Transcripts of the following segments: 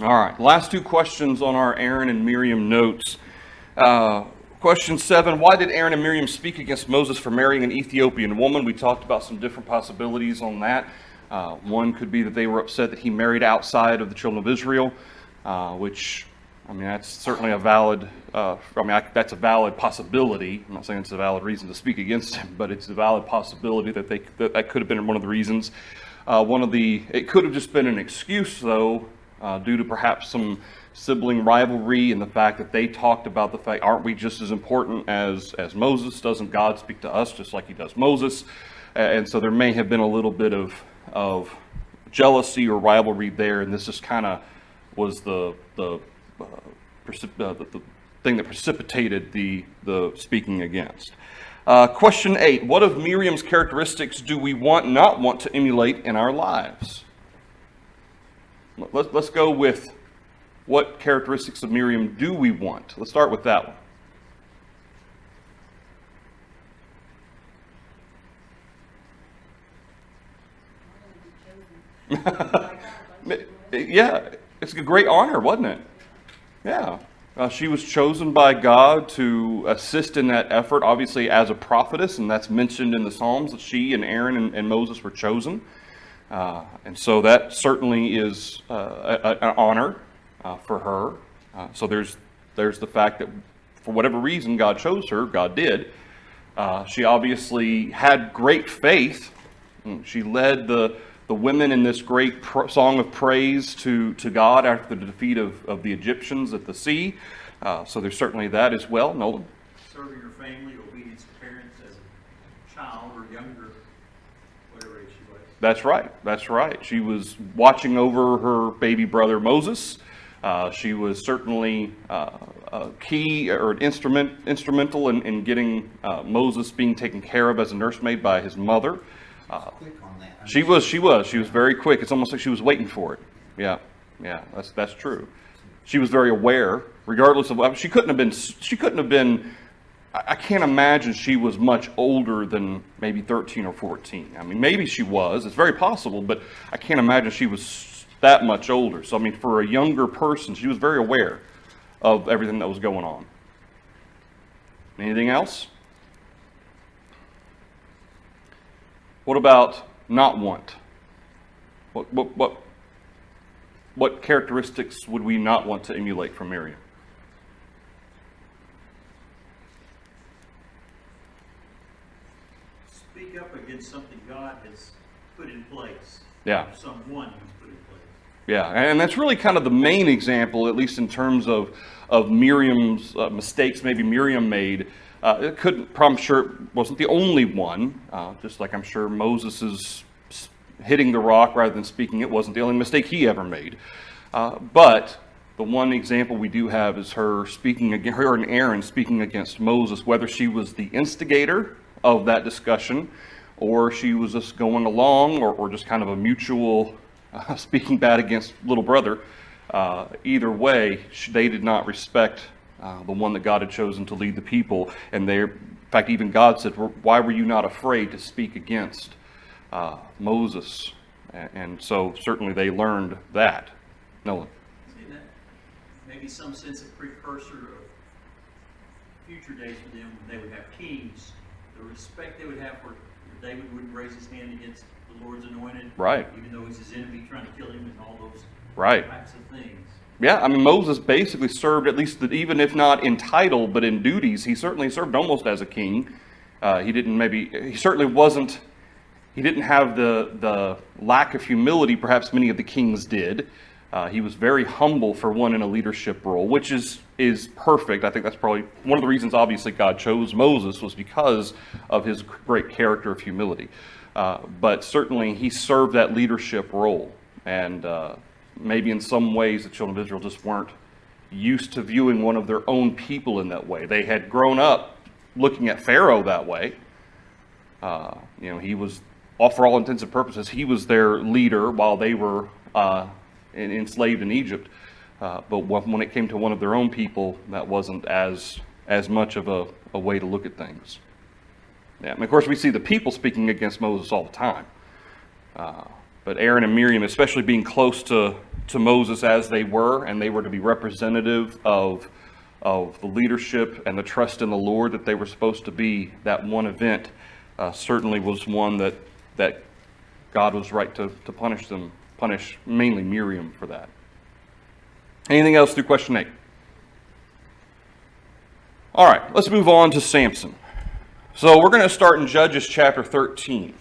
All right, last two questions on our Aaron and Miriam notes. Question 7, why did Aaron and Miriam speak against Moses for marrying an Ethiopian woman? We talked about some different possibilities on that. One could be that they were upset that he married outside of the children of Israel, which, I mean, that's certainly a valid, that's a valid possibility. I'm not saying it's a valid reason to speak against him, but it's a valid possibility that that could have been one of the reasons. It could have just been an excuse, though, due to perhaps some sibling rivalry and the fact that they talked about the fact, aren't we just as important as Moses? Doesn't God speak to us just like he does Moses? And so there may have been a little bit of jealousy or rivalry there, and this just kind of was the thing that precipitated the speaking against. Question 8, what of Miriam's characteristics do we not want to emulate in our lives? Let's go with what characteristics of Miriam do we want? Let's start with that one. Yeah, it's a great honor, wasn't it? Yeah. She was chosen by God to assist in that effort, obviously as a prophetess, and that's mentioned in the Psalms that she and Aaron and Moses were chosen. And so that certainly is an honor for her. So there's the fact that for whatever reason God chose her, God did. She obviously had great faith. She led the women in this great song of praise to God after the defeat of the Egyptians at the sea. So there's certainly that as well. Nolan? Serving her family, obedience to parents as a child or younger, whatever age she was. That's right. She was watching over her baby brother Moses. She was certainly a key or an instrumental in getting Moses being taken care of as a nursemaid by his mother. Quick on that. She was very quick. It's almost like she was waiting for it. Yeah, that's true. She was very aware, regardless of, she couldn't have been, I can't imagine she was much older than maybe 13 or 14. I mean, maybe she was, it's very possible, but I can't imagine she was that much older. So, I mean, for a younger person, she was very aware of everything that was going on. Anything else? What about not want? What characteristics would we not want to emulate from Miriam? Speak up against something God has put in place. Yeah. Someone who's put in place. Yeah, and that's really kind of the main example, at least in terms of Miriam's mistakes maybe Miriam made. I'm sure it wasn't the only one, just like I'm sure Moses' hitting the rock rather than speaking, it wasn't the only mistake he ever made. But the one example we do have is her and Aaron speaking against Moses, whether she was the instigator of that discussion or she was just going along or just kind of a mutual speaking bad against little brother. Either way, they did not respect the one that God had chosen to lead the people. And in fact, even God said, why were you not afraid to speak against Moses? And so certainly they learned that. Nolan? See, that maybe some sense of precursor of future days for them when they would have kings, the respect they would have for David wouldn't raise his hand against the Lord's anointed. Right. Even though he's his enemy trying to kill him and all those types of things. Yeah, I mean, Moses basically served, at least even if not in title, but in duties, he certainly served almost as a king. He didn't have the lack of humility perhaps many of the kings did. He was very humble for one in a leadership role, which is perfect. I think that's probably one of the reasons, obviously, God chose Moses was because of his great character of humility. But certainly he served that leadership role. And maybe in some ways the children of Israel just weren't used to viewing one of their own people in that way. They had grown up looking at Pharaoh that way. He was, for all intents and purposes, he was their leader while they were enslaved in Egypt. But when it came to one of their own people, that wasn't as much of a way to look at things. Yeah, and of course we see the people speaking against Moses all the time. But Aaron and Miriam, especially being close to to Moses as they were, and they were to be representative of the leadership and the trust in the Lord that they were supposed to be, that one event certainly was one that God was right to punish mainly Miriam for that. Anything else through question 8? All right, let's move on to Samson. So we're going to start in Judges chapter 13.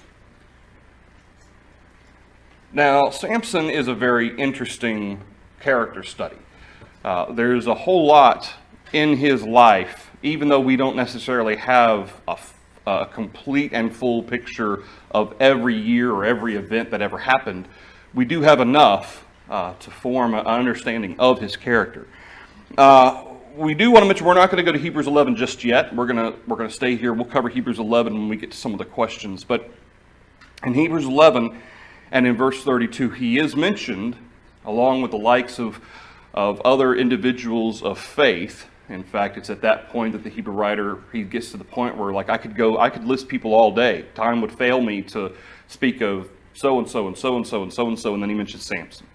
Now, Samson is a very interesting character study. There's a whole lot in his life, even though we don't necessarily have a complete and full picture of every year or every event that ever happened. We do have enough to form an understanding of his character. We do want to mention we're not going to go to Hebrews 11 just yet. We're going to stay here. We'll cover Hebrews 11 when we get to some of the questions. But in Hebrews 11 and in verse 32, he is mentioned along with the likes of other individuals of faith. In fact, it's at that point that the Hebrew writer, he gets to the point where, like, I could list people all day. Time would fail me to speak of so-and-so and so-and-so and so-and-so, and then he mentions Samson.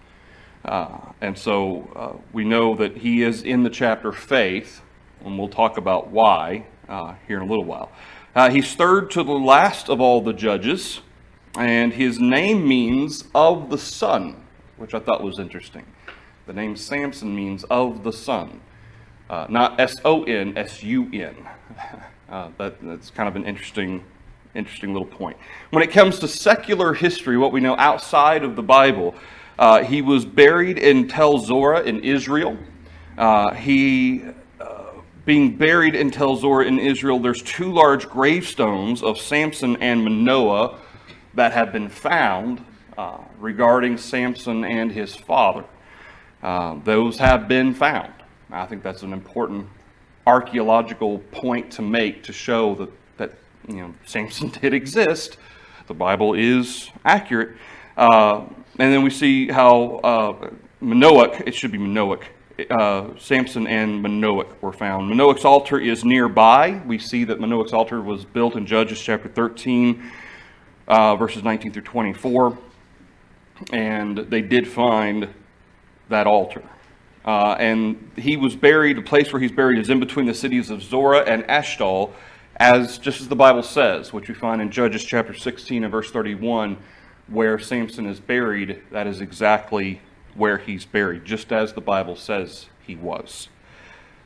And so we know that he is in the chapter faith, and we'll talk about why here in a little while. He's third to the last of all the judges, and his name means of the sun, which I thought was interesting. The name Samson means of the sun. Not S-O-N, S-U-N. That's kind of an interesting little point. When it comes to secular history, what we know outside of the Bible, he was buried in Tel Zorah in Israel. Being buried in Tel Zorah in Israel, there's 2 large gravestones of Samson and Manoah that have been found regarding Samson and his father. Those have been found. I think that's an important archaeological point to make to show that Samson did exist. The Bible is accurate. And then we see how Manoach, it should be Manoach, Samson and Manoach were found. Manoach's altar is nearby. We see that Manoach's altar was built in Judges chapter 13, verses 19 through 24. And they did find that altar. And he was buried, the place where he's buried is in between the cities of Zorah and Ashdol, just as the Bible says, which we find in Judges chapter 16 and verse 31, where Samson is buried. That is exactly where he's buried, just as the Bible says he was.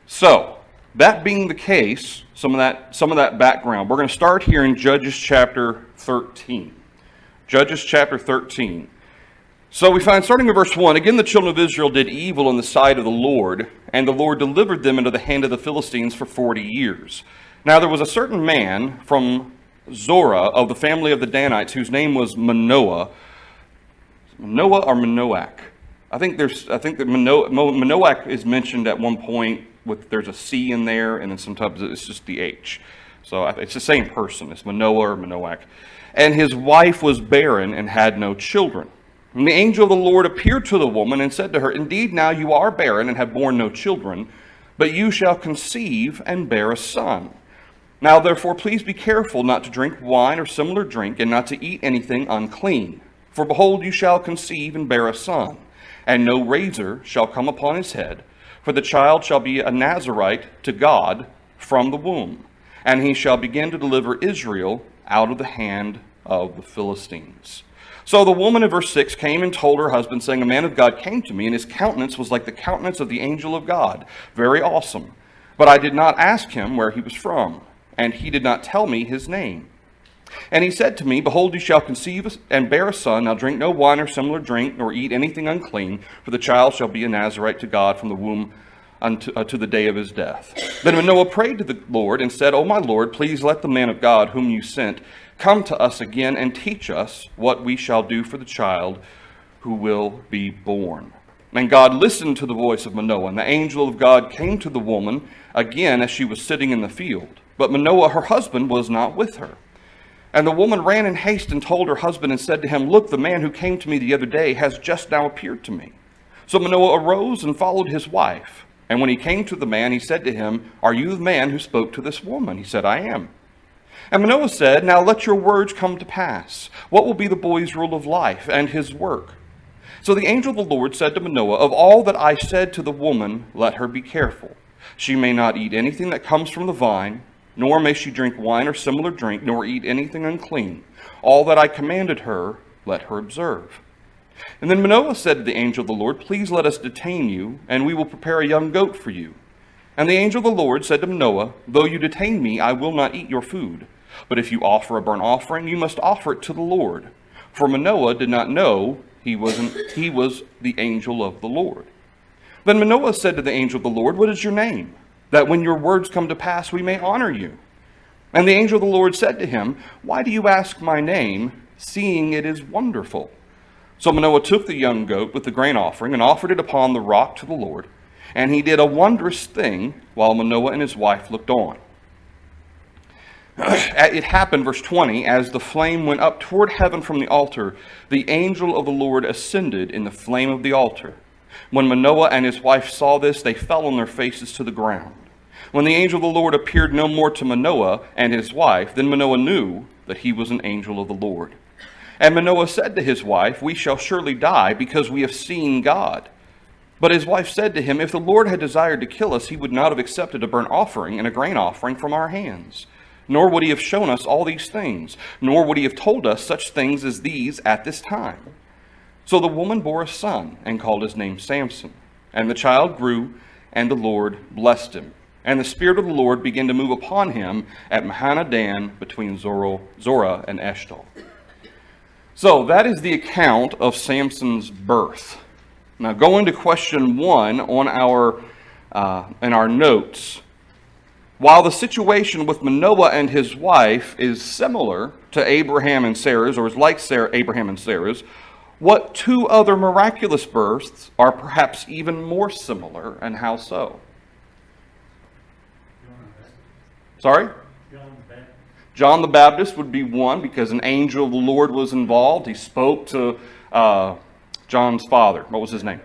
So, that being the case, some of that background, we're going to start here in Judges chapter 13. Judges chapter 13. So we find, starting with verse 1, again the children of Israel did evil in the sight of the Lord, and the Lord delivered them into the hand of the Philistines for 40 years. Now there was a certain man from Zorah of the family of the Danites, whose name was Manoah. Manoah or Manoach? I think that Manoach is mentioned at one point there's a C in there, and then sometimes it's just the H. So it's the same person. It's Manoah or Manoach. And his wife was barren and had no children. And the angel of the Lord appeared to the woman and said to her, "Indeed, now you are barren and have borne no children, but you shall conceive and bear a son. Now therefore please be careful not to drink wine or similar drink, and not to eat anything unclean. For behold, you shall conceive and bear a son, and no razor shall come upon his head, for the child shall be a Nazarite to God from the womb, and he shall begin to deliver Israel out of the hand of the Philistines." So the woman in verse 6 came and told her husband, saying, "A man of God came to me, and his countenance was like the countenance of the angel of God, very awesome. But I did not ask him where he was from, and he did not tell me his name. And he said to me, Behold, you shall conceive and bear a son. Now drink no wine or similar drink, nor eat anything unclean, for the child shall be a Nazarite to God from the womb unto the day of his death." Then Manoah prayed to the Lord and said, "O my Lord, please let the man of God whom you sent come to us again and teach us what we shall do for the child who will be born." And God listened to the voice of Manoah, and the angel of God came to the woman again as she was sitting in the field. But Manoah, her husband, was not with her. And the woman ran in haste and told her husband and said to him, "Look, the man who came to me the other day has just now appeared to me." So Manoah arose and followed his wife. And when he came to the man, he said to him, "Are you the man who spoke to this woman?" He said, "I am." And Manoah said, "Now let your words come to pass. What will be the boy's rule of life and his work?" So the angel of the Lord said to Manoah, of all that I said to the woman, let her be careful. She may not eat anything that comes from the vine, nor may she drink wine or similar drink, nor eat anything unclean. All that I commanded her, let her observe. And then Manoah said to the angel of the Lord, please let us detain you, and we will prepare a young goat for you. And the angel of the Lord said to Manoah, though you detain me, I will not eat your food. But if you offer a burnt offering, you must offer it to the Lord. For Manoah did not know he was the angel of the Lord. Then Manoah said to the angel of the Lord, what is your name? That when your words come to pass, we may honor you. And the angel of the Lord said to him, why do you ask my name, seeing it is wonderful? So Manoah took the young goat with the grain offering and offered it upon the rock to the Lord. And he did a wondrous thing while Manoah and his wife looked on. It happened, verse 20, as the flame went up toward heaven from the altar, the angel of the Lord ascended in the flame of the altar. When Manoah and his wife saw this, they fell on their faces to the ground. When the angel of the Lord appeared no more to Manoah and his wife, then Manoah knew that he was an angel of the Lord. And Manoah said to his wife, we shall surely die, because we have seen God. But his wife said to him, if the Lord had desired to kill us, he would not have accepted a burnt offering and a grain offering from our hands. Nor would he have shown us all these things, nor would he have told us such things as these at this time. So the woman bore a son and called his name Samson. And the child grew, and the Lord blessed him. And the Spirit of the Lord began to move upon him at Mahaneh-dan between Zorah and Eshtaol. So that is the account of Samson's birth. Now going to question 1 on in our notes. While the situation with Manoah and his wife is similar to Abraham and Sarah's, or is like Abraham and Sarah's, what 2 other miraculous births are perhaps even more similar, and how so? Sorry? John the Baptist would be one, because an angel of the Lord was involved. He spoke to John's father. What was his name?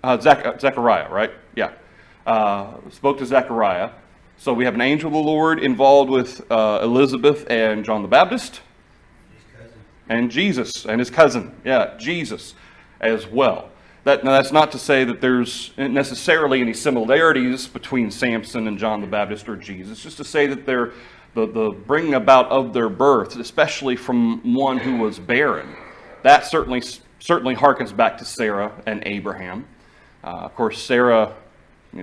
Zechariah, right? Yeah. Spoke to Zechariah. So we have an angel of the Lord involved with Elizabeth and John the Baptist. And Jesus and his cousin. Yeah, Jesus as well. Now that's not to say that there's necessarily any similarities between Samson and John the Baptist or Jesus. Just to say that they're the bringing about of their birth, especially from one who was barren. That certainly harkens back to Sarah and Abraham. Of course, Sarah,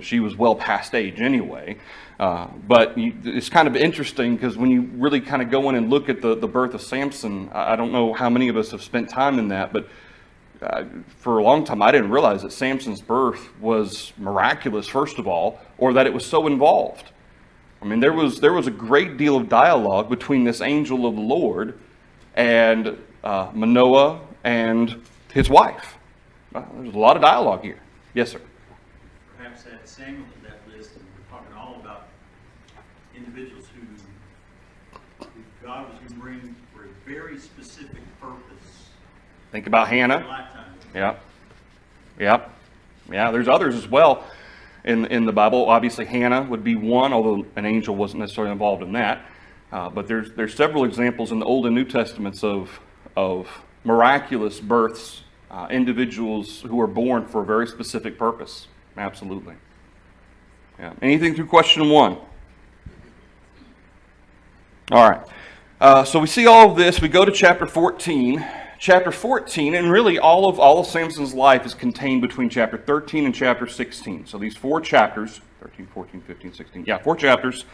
she was well past age anyway. But it's kind of interesting, because when you really kind of go in and look at the birth of Samson, I don't know how many of us have spent time in that, but for a long time I didn't realize that Samson's birth was miraculous, first of all, or that it was so involved. I mean, there was a great deal of dialogue between this angel of the Lord and Manoah and his wife. There's a lot of dialogue here. Yes, sir. Perhaps add Samuel to that list, and we're talking all about individuals who God was going to bring for a very specific purpose. Think about Hannah. Lifetime. Yeah. There's others as well in the Bible. Obviously, Hannah would be one, although an angel wasn't necessarily involved in that. But there's several examples in the Old and New Testaments of miraculous births, individuals who are born for a very specific purpose. Absolutely. Yeah. Anything through question 1? All right. So we see all of this. We go to chapter 14. Chapter 14, and really all of Samson's life is contained between chapter 13 and chapter 16. So these 4 chapters, 13, 14, 15, 16, 4 chapters.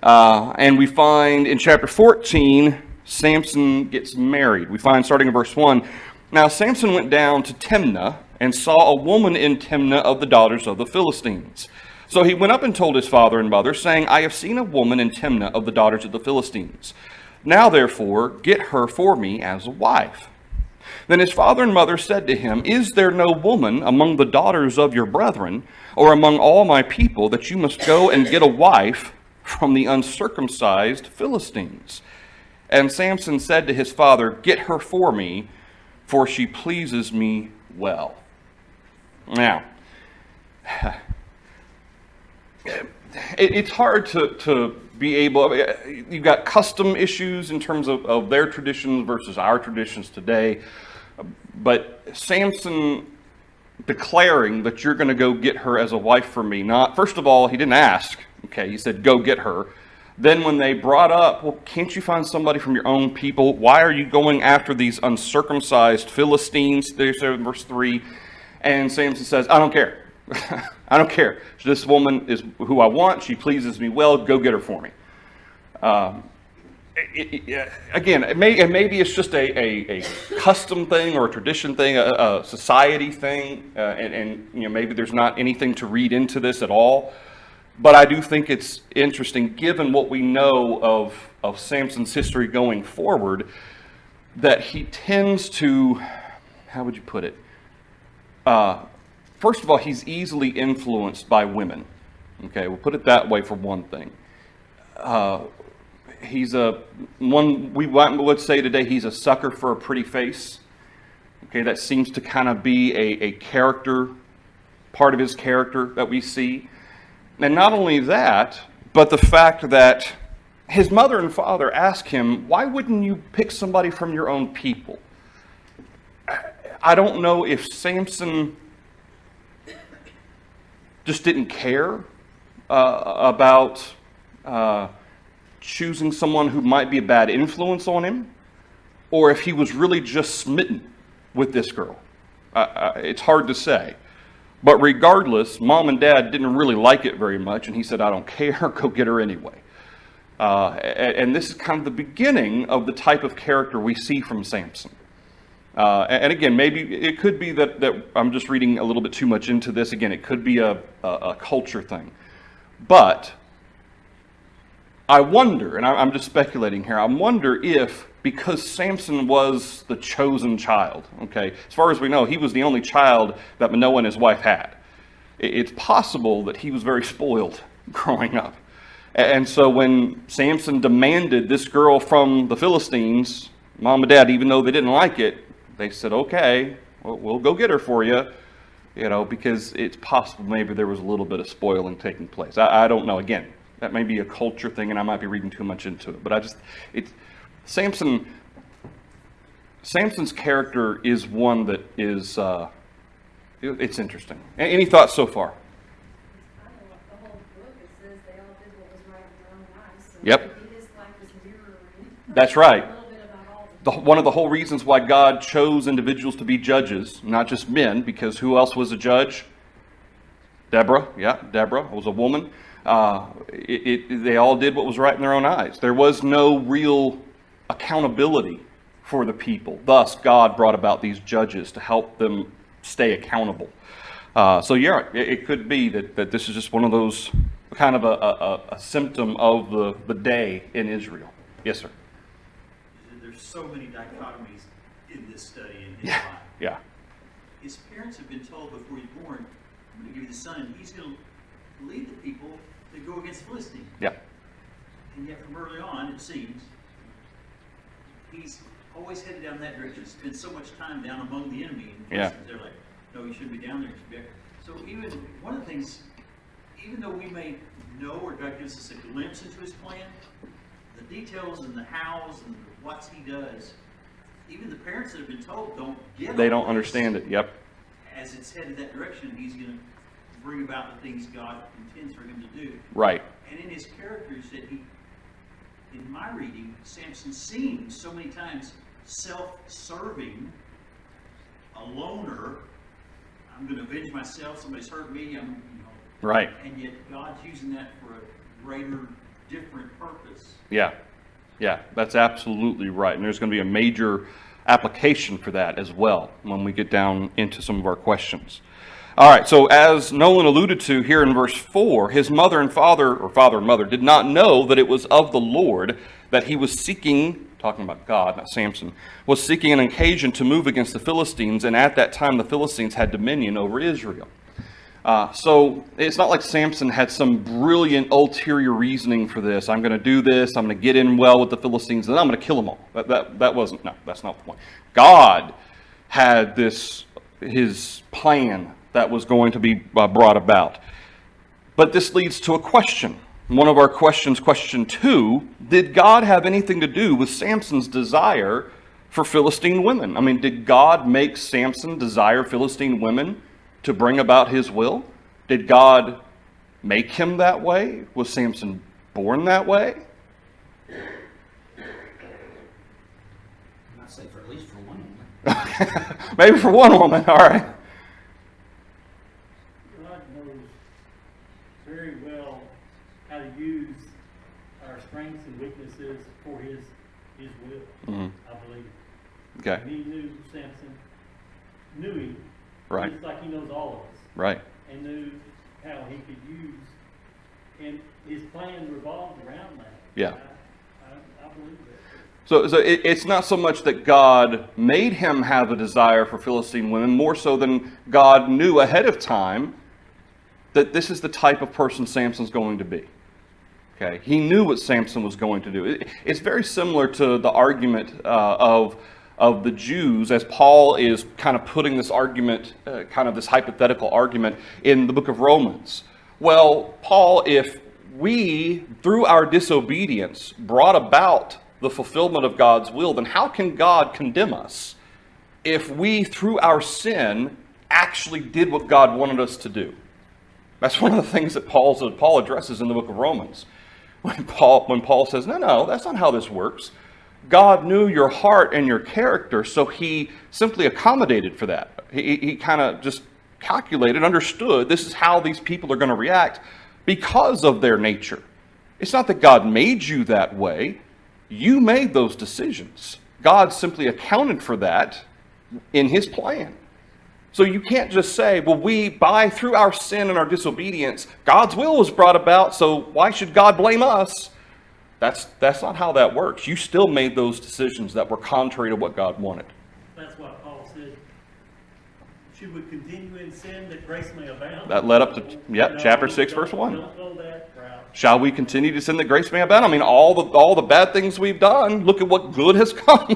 And we find in chapter 14, Samson gets married. We find starting in verse 1, now Samson went down to Timnah and saw a woman in Timnah of the daughters of the Philistines. So he went up and told his father and mother, saying, I have seen a woman in Timnah of the daughters of the Philistines. Now therefore get her for me as a wife. Then his father and mother said to him, is there no woman among the daughters of your brethren, or among all my people, that you must go and get a wife from the uncircumcised Philistines? And Samson said to his father, get her for me, for she pleases me well. Now, it's hard to be able, you've got custom issues in terms of their traditions versus our traditions today. But Samson declaring that you're going to go get her as a wife for me. Not, first of all, he didn't ask. Okay, he said, go get her. Then when they brought up, well, can't you find somebody from your own people? Why are you going after these uncircumcised Philistines? There's verse 3. And Samson says, I don't care. I don't care. This woman is who I want. She pleases me well. Go get her for me. Again, maybe it's just a custom thing or a tradition thing, a society thing, and maybe there's not anything to read into this at all. But I do think it's interesting, given what we know of Samson's history going forward, that he tends to, how would you put it? First of all, he's easily influenced by women. Okay, we'll put it that way for one thing. He's we would say today, he's a sucker for a pretty face. Okay, that seems to kind of be a character, part of his character that we see. And not only that, but the fact that his mother and father ask him, why wouldn't you pick somebody from your own people? I don't know if Samson just didn't care about choosing someone who might be a bad influence on him, or if he was really just smitten with this girl. It's hard to say. But regardless, mom and dad didn't really like it very much, and he said, I don't care, go get her anyway. And this is kind of the beginning of the type of character we see from Samson. And again, maybe it could be that I'm just reading a little bit too much into this. Again, it could be a culture thing. But I wonder, and I'm just speculating here, I wonder if, because Samson was the chosen child, okay, as far as we know, he was the only child that Manoah and his wife had. It's possible that he was very spoiled growing up. And so when Samson demanded this girl from the Philistines, mom and dad, even though they didn't like it, they said, okay, we'll go get her for you, because it's possible maybe there was a little bit of spoiling taking place. I don't know. Again, that may be a culture thing, and I might be reading too much into it. But Samson's character is one that is, it's interesting. Any thoughts so far? I know the whole book, it says they all did what was right in their own eyes. So Yep. maybe his life is mirroring. That's right. A little bit about all of them. One of the whole reasons why God chose individuals to be judges, not just men, because who else was a judge? Deborah. Yeah, Deborah was a woman. They all did what was right in their own eyes. There was no real accountability for the people. Thus, God brought about these judges to help them stay accountable. So yeah, it could be that this is just one of those, kind of a symptom of the day in Israel. Yes, sir. There's so many dichotomies in this study in his Yeah. life. Yeah. His parents have been told before he's born, I'm going to give you the son, and he's going to lead the people to go against Philistine. Yeah. And yet from early on, it seems, he's always headed down that direction. Spent so much time down among the enemy. And Yeah. They're like, no, you shouldn't be down there. You should be back. So even one of the things, even though we may know, or God gives us a glimpse into his plan, the details and the hows and the whats he does, even the parents that have been told don't get They all don't this. understand it. Yep. As it's headed that direction, he's going to bring about the things God intends for him to do. Right. And in his characters that in my reading, Samson seems so many times self-serving, a loner. I'm going to avenge myself. Somebody's hurt me. Right. And yet God's using that for a greater, different purpose. Yeah. Yeah, that's absolutely right. And there's going to be a major application for that as well when we get down into some of our questions. All right, so as Nolan alluded to here in verse 4, his mother and father, or father and mother, did not know that it was of the Lord that he was seeking, talking about God, not Samson, was seeking an occasion to move against the Philistines, and at that time the Philistines had dominion over Israel. So it's not like Samson had some brilliant ulterior reasoning for this. I'm going to do this, I'm going to get in well with the Philistines, and then I'm going to kill them all. That wasn't, no, that's not the point. God had his plan that was going to be brought about. But this leads to a question. One of our questions, question 2, did God have anything to do with Samson's desire for Philistine women? I mean, did God make Samson desire Philistine women to bring about his will? Did God make him that way? Was Samson born that way? I'd say for at least for one woman. Maybe for one woman, all right. God knows very well how to use our strengths and weaknesses for His will. Mhm. I believe. Okay, And He knew Samson, knew him. right, Just like He knows all of us, right. and knew how He could use, and His plan revolved around that. Yeah. I believe that. So it's not so much that God made him have a desire for Philistine women, more so than God knew ahead of time that this is the type of person Samson's going to be. Okay, he knew what Samson was going to do. It's very similar to the argument of the Jews, as Paul is kind of putting this argument, kind of this hypothetical argument in the book of Romans. Well, Paul, if we, through our disobedience, brought about the fulfillment of God's will, then how can God condemn us if we, through our sin, actually did what God wanted us to do? That's one of the things that Paul addresses in the book of Romans. When Paul says, no, that's not how this works. God knew your heart and your character, so he simply accommodated for that. He kind of just calculated, understood, this is how these people are going to react because of their nature. It's not that God made you that way. You made those decisions. God simply accounted for that in his plan. So you can't just say, well, through our sin and our disobedience, God's will was brought about, so why should God blame us? That's not how that works. You still made those decisions that were contrary to what God wanted. That's why Paul said, should we continue in sin that grace may abound? That led up to, chapter 6, verse 1. Don't go that route. Shall we continue to sin that grace may abound? I mean, all the bad things we've done, look at what good has come.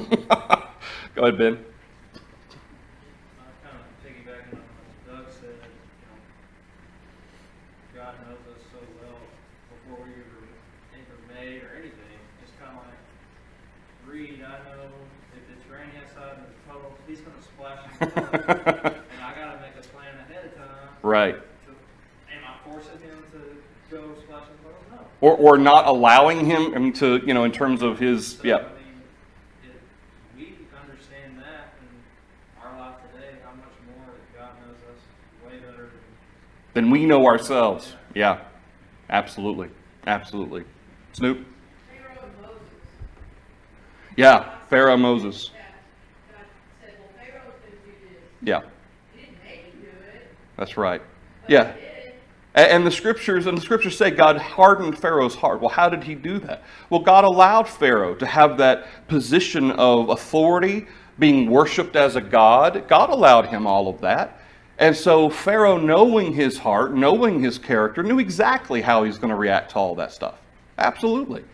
Go ahead, Ben. Kind of piggybacking on what Doug said, God knows us so well before we were made or anything. Just kind of like Reed, I know if it's rainy outside and the puddle, he's going to splash in the puddle, and I got to make a plan ahead of time. Right. Am I forcing him to go splash in the puddle? No. Or not allowing him to, in terms of his, So, yeah. I mean, if we understand that in our life today, how much more that God knows us way better Then we know ourselves. Yeah, absolutely. Absolutely. Snoop? Pharaoh and Moses. Yeah, Pharaoh and Moses. God said, well, Pharaoh's going to do this. Yeah, He didn't make him do it, that's right. but Yeah. he did. And the scriptures say God hardened Pharaoh's heart. Well, how did he do that? Well, God allowed Pharaoh to have that position of authority, being worshipped as a god. God allowed him all of that. And so Pharaoh, knowing his heart, knowing his character, knew exactly how he's going to react to all that stuff. Absolutely.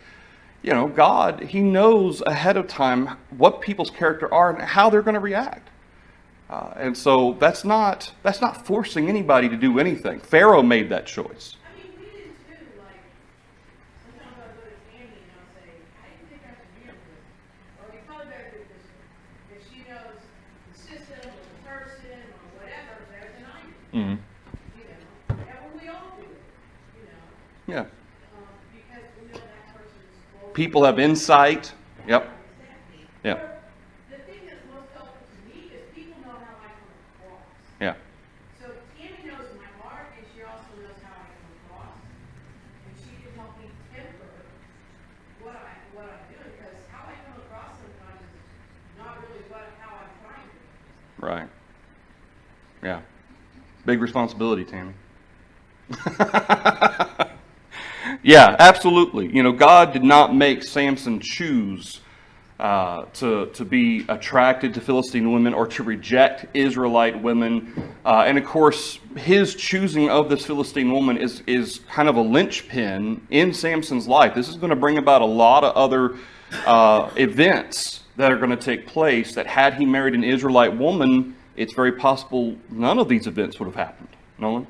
God, he knows ahead of time what people's character are and how they're going to react. And so that's not forcing anybody to do anything. Pharaoh made that choice. I mean, we do too, like, sometimes I'll go to Tammy and I'll say, I didn't think I should be with this. Or we probably better do this one. If she knows the system or the person or whatever better than I do. Mm-hmm. And we all do it, Yeah. because we know that person's close. People have insight. Yep. Exactly. Yeah. Or the thing that's most helpful to me is people know how I come across. Yeah. So Tammy knows my heart, and she also knows how I come across, and she can help me temper what I'm doing, because how I come across sometimes is not really how I'm trying to. Right. Yeah. Big responsibility, Tammy. Yeah, absolutely. God did not make Samson choose to be attracted to Philistine women or to reject Israelite women. And of course, his choosing of this Philistine woman is kind of a linchpin in Samson's life. This is going to bring about a lot of other events that are going to take place that had he married an Israelite woman, it's very possible none of these events would have happened. Nolan?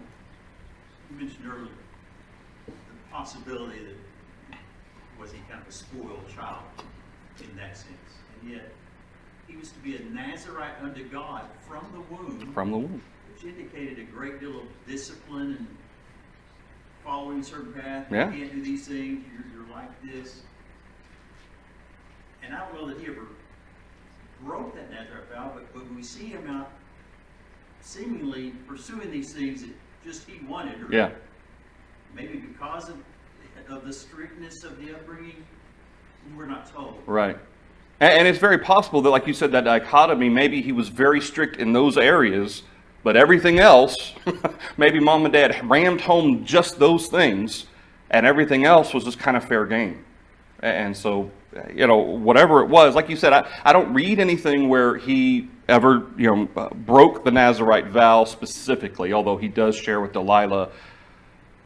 You mentioned earlier the possibility that was he kind of a spoiled child in that sense. And yet, he was to be a Nazirite unto God from the womb. From the womb. indicated a great deal of discipline and following a certain path. Yeah. You can't do these things, you're like this. And I don't know that he ever broke that Nazarite vow, but when we see him out seemingly pursuing these things that just he wanted, or Yeah. maybe because of the strictness of the upbringing, we're not told. Right. And it's very possible that, like you said, that dichotomy, maybe he was very strict in those areas, but everything else, maybe mom and dad rammed home just those things, and everything else was just kind of fair game. And so, whatever it was, like you said, I don't read anything where he ever, broke the Nazarite vow specifically, although he does share with Delilah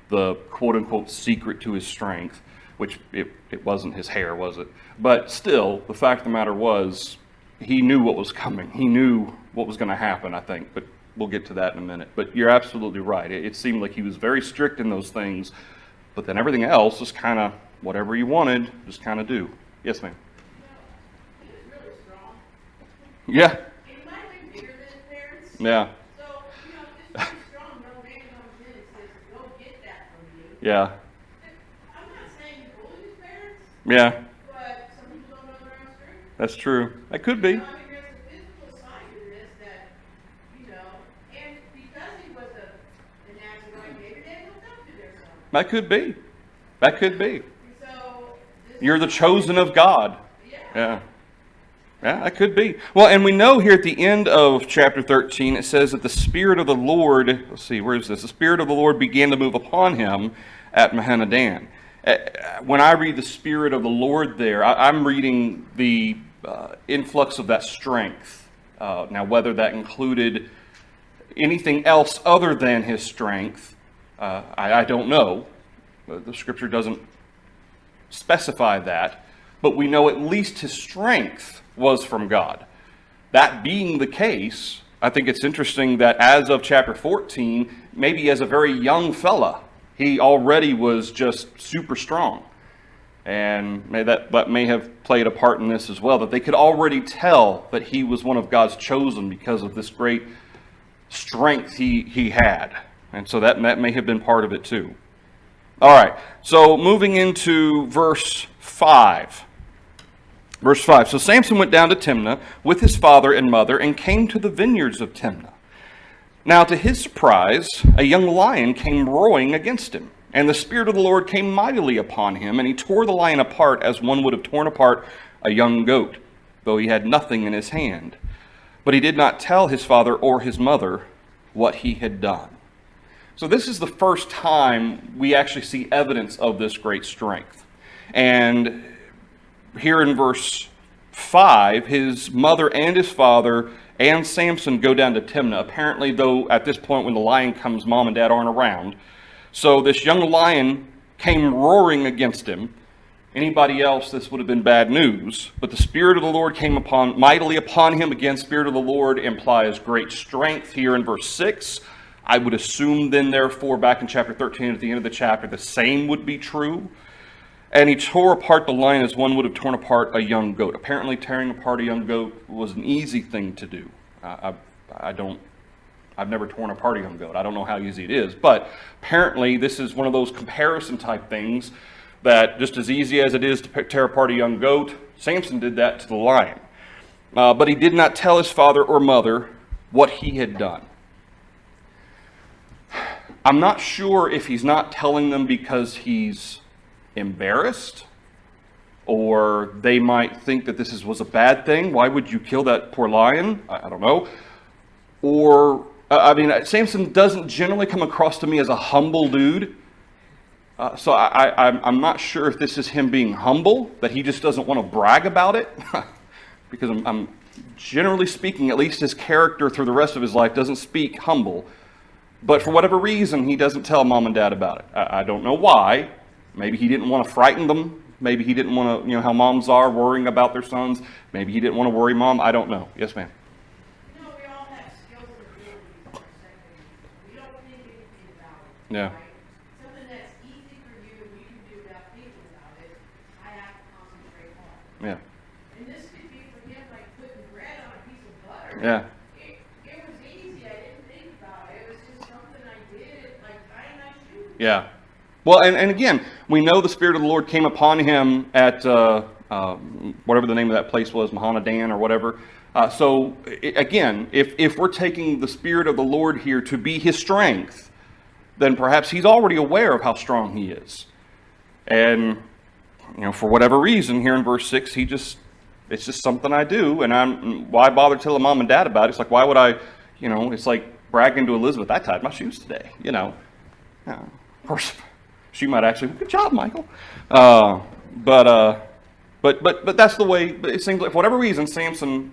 the quote-unquote secret to his strength, which it wasn't his hair, was it? But still, the fact of the matter was, he knew what was coming. He knew what was going to happen, I think, but we'll get to that in a minute. But you're absolutely right. It seemed like he was very strict in those things, but then everything else is kind of whatever you wanted, just kind of do. Yes, ma'am. He was really strong. Yeah. He might have been bigger than his parents. Yeah. So, just really strong, no man comes in and says, go get that from you. Yeah. I'm not saying he bullied his parents, Yeah. but some people don't know their own strength. That's true. That could be. I mean, there's a physical side to this that, and because he was a Nazarite, maybe they looked up to their son. That could be. That could be. So, this You're the is- chosen of God. Yeah. Yeah. Yeah, that could be. Well, and we know here at the end of chapter 13, it says that the Spirit of the Lord, let's see, where is this? The Spirit of the Lord began to move upon him at Mahanadan. When I read the Spirit of the Lord there, I'm reading the influx of that strength. Now, whether that included anything else other than his strength, I don't know. The Scripture doesn't specify that. But we know at least his strength was from God. That being the case, I think it's interesting that as of chapter 14, maybe as a very young fella, he already was just super strong. And that may have played a part in this as well, that they could already tell that he was one of God's chosen because of this great strength he had. And so that may have been part of it too. All right, so moving into verse 5. Verse 5, so Samson went down to Timnah with his father and mother and came to the vineyards of Timnah. Now to his surprise, a young lion came roaring against him, and the Spirit of the Lord came mightily upon him, and he tore the lion apart as one would have torn apart a young goat, though he had nothing in his hand. But he did not tell his father or his mother what he had done. So this is the first time we actually see evidence of this great strength. And here in verse 5, his mother and his father and Samson go down to Timnah. Apparently, though, at this point when the lion comes, mom and dad aren't around. So this young lion came roaring against him. Anybody else, this would have been bad news. But the Spirit of the Lord came mightily upon him. Again, Spirit of the Lord implies great strength here in verse 6. I would assume then, therefore, back in chapter 13, at the end of the chapter, the same would be true. And he tore apart the lion as one would have torn apart a young goat. Apparently, tearing apart a young goat was an easy thing to do. I've never torn apart a young goat. I don't know how easy it is. But apparently, this is one of those comparison type things that just as easy as it is to tear apart a young goat, Samson did that to the lion. But he did not tell his father or mother what he had done. I'm not sure if he's not telling them because he's embarrassed, or they might think that this was a bad thing. Why would you kill that poor lion? I don't know. Or, Samson doesn't generally come across to me as a humble dude. So I'm not sure if this is him being humble, that he just doesn't want to brag about it. Because I'm generally speaking, at least his character through the rest of his life doesn't speak humble. But for whatever reason, he doesn't tell mom and dad about it. I don't know why. Maybe he didn't want to frighten them. Maybe he didn't want to, how moms are, worrying about their sons. Maybe he didn't want to worry mom. I don't know. Yes, ma'am. We all have skills and abilities that are second. We don't think anything about it. Yeah. Right? Something that's easy for you and you can do without thinking about it, I have to concentrate on. Yeah. And this could be for him like putting bread on a piece of butter. Yeah. It was easy. I didn't think about it. Yeah. Well, and again, we know the Spirit of the Lord came upon him at whatever the name of that place was, Mahanadan or whatever. Again, if we're taking the Spirit of the Lord here to be his strength, then perhaps he's already aware of how strong he is. And, for whatever reason, here in verse 6, it's just something I do, and why bother telling mom and dad about it? It's like, why would I, it's like bragging to Elizabeth, I tied my shoes today, Of course, she might actually, good job, Michael. But that's the way, it seems like, for whatever reason, Samson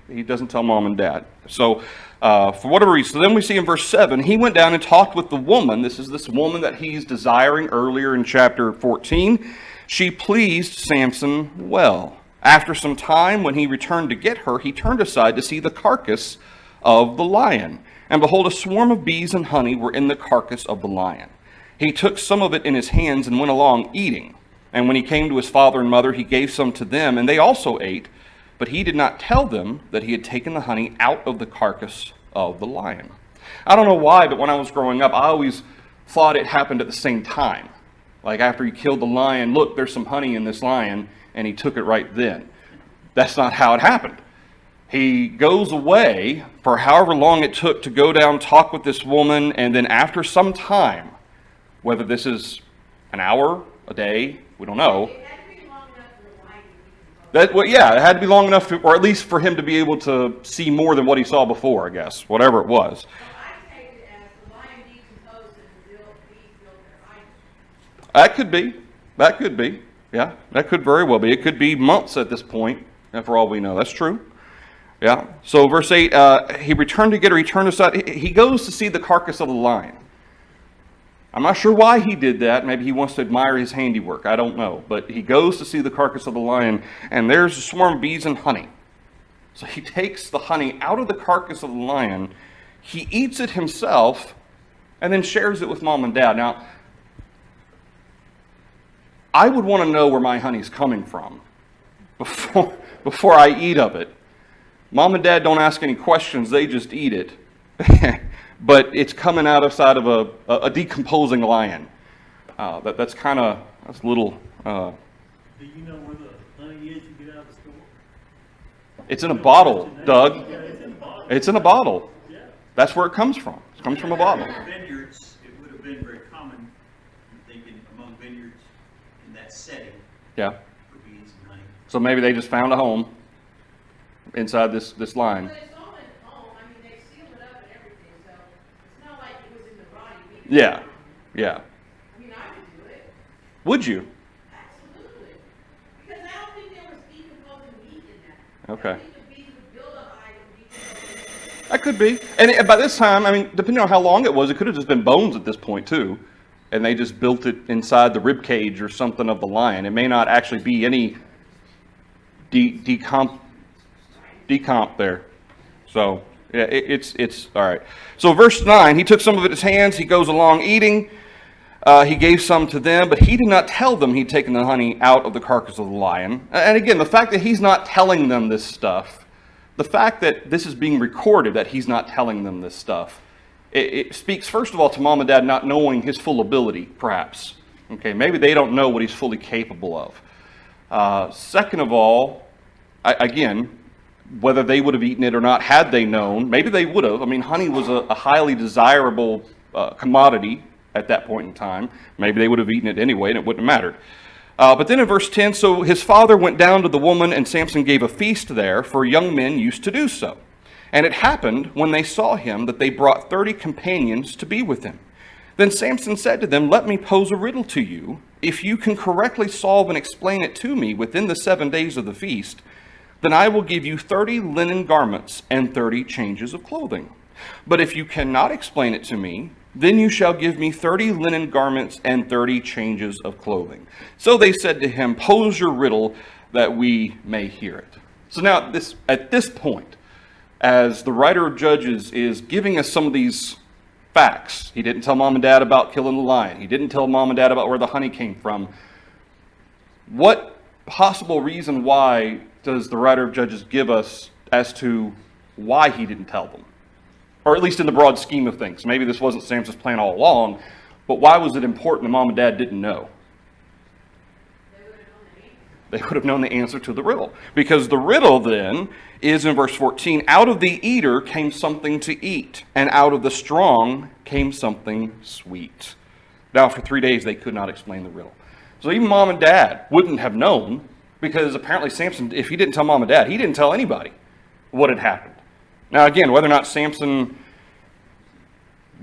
he doesn't tell mom and dad. So, for whatever reason, so then we see in verse 7, he went down and talked with the woman. This is this woman that he's desiring earlier in chapter 14. She pleased Samson well. After some time, when he returned to get her, he turned aside to see the carcass of the lion. And behold, a swarm of bees and honey were in the carcass of the lion. He took some of it in his hands and went along eating. And when he came to his father and mother, he gave some to them, and they also ate. But he did not tell them that he had taken the honey out of the carcass of the lion. I don't know why, but when I was growing up, I always thought it happened at the same time. Like after he killed the lion, look, there's some honey in this lion, and he took it right then. That's not how it happened. He goes away for however long it took to go down, talk with this woman, and then after some time, whether this is an hour, a day, we don't know. It had to be long enough for the lion to be It had to be long enough, or at least for him to be able to see more than what he saw before, I guess, whatever it was. So I take it as the lion decomposed and the bees built their hiding. That could be. That could be. Yeah, that could very well be. It could be months at this point, and for all we know. That's true. Yeah. So verse 8, he returned to get her. He turned aside. He goes to see the carcass of the lion. I'm not sure why he did that. Maybe he wants to admire his handiwork. I don't know. But he goes to see the carcass of the lion, and there's a swarm of bees and honey. So he takes the honey out of the carcass of the lion. He eats it himself, and then shares it with mom and dad. Now, I would want to know where my honey's coming from before I eat of it. Mom and dad don't ask any questions. They just eat it. But it's coming out of a decomposing lion. That's a little... Do you know where the honey is you get out of the store? It's in a bottle, Doug. Yeah, it's in a bottle. It's in a bottle. Yeah. That's where it comes from. It comes from a bottle. Vineyards, it would have been very common, I'm thinking, among vineyards in that setting Yeah. for bees and honey. So maybe they just found a home inside this line. But it's all in home. I mean, they sealed it up and everything, so it's not like it was in the rotting meat. Yeah. Yeah. I mean, I would do it. Would you? Absolutely. Because I don't think there was decomposing meat in that. Okay. I think the bees would build up high and decompose. That could be. And by this time, I mean, depending on how long it was, it could have just been bones at this point too. And they just built it inside the rib cage or something of the lion. It may not actually be any decomp there. So yeah, it's all right. So verse 9, he took some of it in his hands. He goes along eating. He gave some to them, but he did not tell them he'd taken the honey out of the carcass of the lion. And again, the fact that he's not telling them this stuff, the fact that this is being recorded, that he's not telling them this stuff, it speaks, first of all, to mom and dad not knowing his full ability, perhaps. Okay, maybe they don't know what he's fully capable of. Second of all, again, whether they would have eaten it or not had they known, maybe they would have. I mean, honey was a highly desirable commodity at that point in time. Maybe they would have eaten it anyway, and it wouldn't have mattered. But then in verse 10, so his father went down to the woman, and Samson gave a feast there, for young men used to do so. And it happened, when they saw him, that they brought 30 companions to be with him. Then Samson said to them, "Let me pose a riddle to you. If you can correctly solve and explain it to me within the 7 days of the feast, then I will give you 30 linen garments and 30 changes of clothing. But if you cannot explain it to me, then you shall give me 30 linen garments and 30 changes of clothing." So they said to him, "Pose your riddle that we may hear it." So now at this point, as the writer of Judges is giving us some of these facts, he didn't tell mom and dad about killing the lion. He didn't tell mom and dad about where the honey came from. What possible reason why does the writer of Judges give us as to why he didn't tell them? Or at least in the broad scheme of things. Maybe this wasn't Samson's plan all along, But why was it important that mom and dad didn't know? They would have known the answer. They would have known the answer to the riddle. Because the riddle then is in verse 14, out of the eater came something to eat, and out of the strong came something sweet. Now for 3 days they could not explain the riddle. So even mom and dad wouldn't have known, because apparently Samson, if he didn't tell mom and dad, he didn't tell anybody what had happened. Now again, whether or not Samson,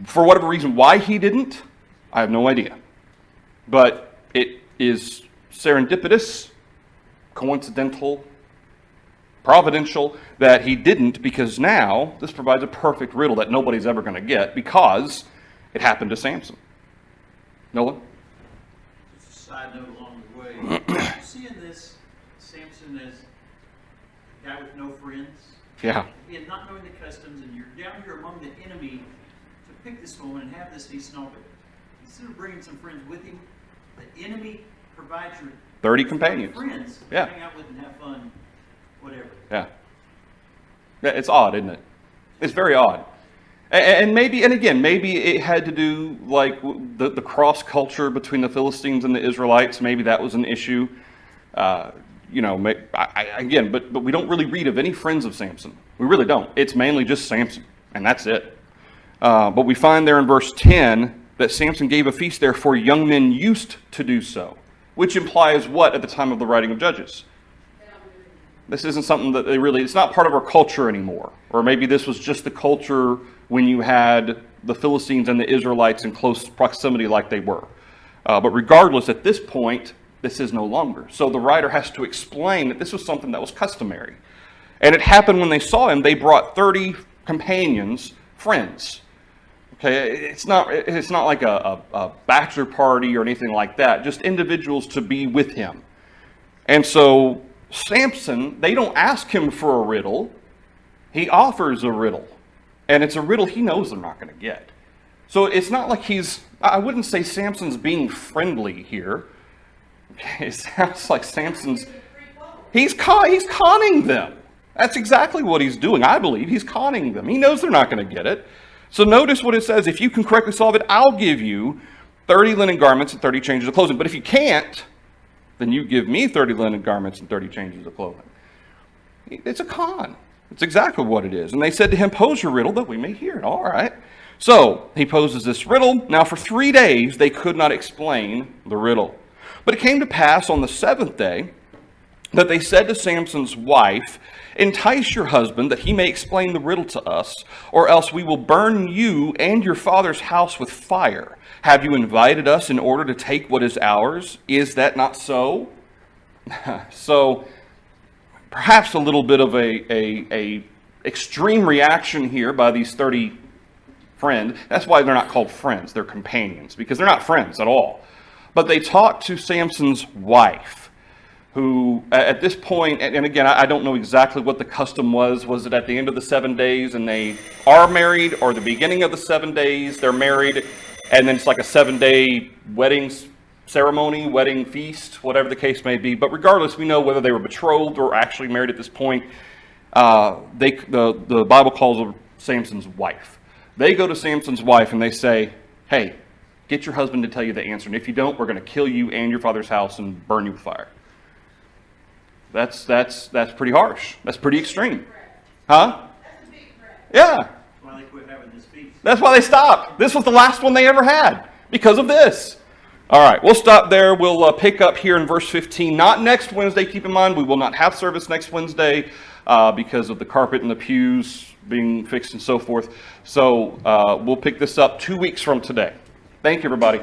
for whatever reason, why he didn't, I have no idea. But it is serendipitous, coincidental, providential that he didn't, because now this provides a perfect riddle that nobody's ever going to get, because it happened to Samson. Noah? Just a side note along the way, you see in this Samson as a guy with no friends? Yeah. Again, not knowing the customs, and you're down here among the enemy to pick this woman and have this feast and all, but instead of bringing some friends with him, the enemy provides your 30 companions. friends to Yeah. hang out with and have fun, whatever. Yeah. Yeah, it's odd, isn't it? It's very odd. And maybe, and again, maybe it had to do like the cross culture between the Philistines and the Israelites. Maybe that was an issue. You know, again, but we don't really read of any friends of Samson. We really don't. It's mainly just Samson, and that's it. But we find there in verse 10 that Samson gave a feast there for young men used to do so, which implies what at the time of the writing of Judges? This isn't something that they really, it's not part of our culture anymore. Or maybe this was just the culture when you had the Philistines and the Israelites in close proximity like they were. But regardless, at this point, this is no longer. So the writer has to explain that this was something that was customary. And it happened when they saw him, they brought 30 companions, friends. Okay, it's not like a bachelor party or anything like that, just individuals to be with him. And so Samson, they don't ask him for a riddle, he offers a riddle. And it's a riddle he knows they're not going to get. So it's not like I wouldn't say Samson's being friendly here. Okay, it sounds like Samson's, he's conning them. That's exactly what he's doing, I believe. He's conning them. He knows they're not going to get it. So notice what it says. If you can correctly solve it, I'll give you 30 linen garments and 30 changes of clothing. But if you can't, then you give me 30 linen garments and 30 changes of clothing. It's a con. It's exactly what it is. And they said to him, pose your riddle that we may hear it. All right. So he poses this riddle. Now for 3 days, they could not explain the riddle. But it came to pass on the 7th day that they said to Samson's wife, entice your husband that he may explain the riddle to us, or else we will burn you and your father's house with fire. Have you invited us in order to take what is ours? Is that not so? So perhaps a little bit of a extreme reaction here by these 30 friends. That's why they're not called friends. They're companions, because they're not friends at all. But they talk to Samson's wife, who at this point, and again, I don't know exactly what the custom was. Was it at the end of the 7 days and they are married, or the beginning of the 7 days they're married, and then it's like a 7-day wedding ceremony, wedding feast, whatever the case may be. But regardless, we know whether they were betrothed or actually married at this point. The Bible calls her Samson's wife. They go to Samson's wife and they say, hey, get your husband to tell you the answer. And if you don't, we're going to kill you and your father's house and burn you with fire. That's pretty harsh. That's pretty extreme. Huh? That's a big threat. Yeah. That's why they quit having this feast. That's why they stopped. This was the last one they ever had because of this. All right, we'll stop there. We'll pick up here in verse 15. Not next Wednesday. Keep in mind, we will not have service next Wednesday because of the carpet and the pews being fixed and so forth. So we'll pick this up 2 weeks from today. Thank you, everybody.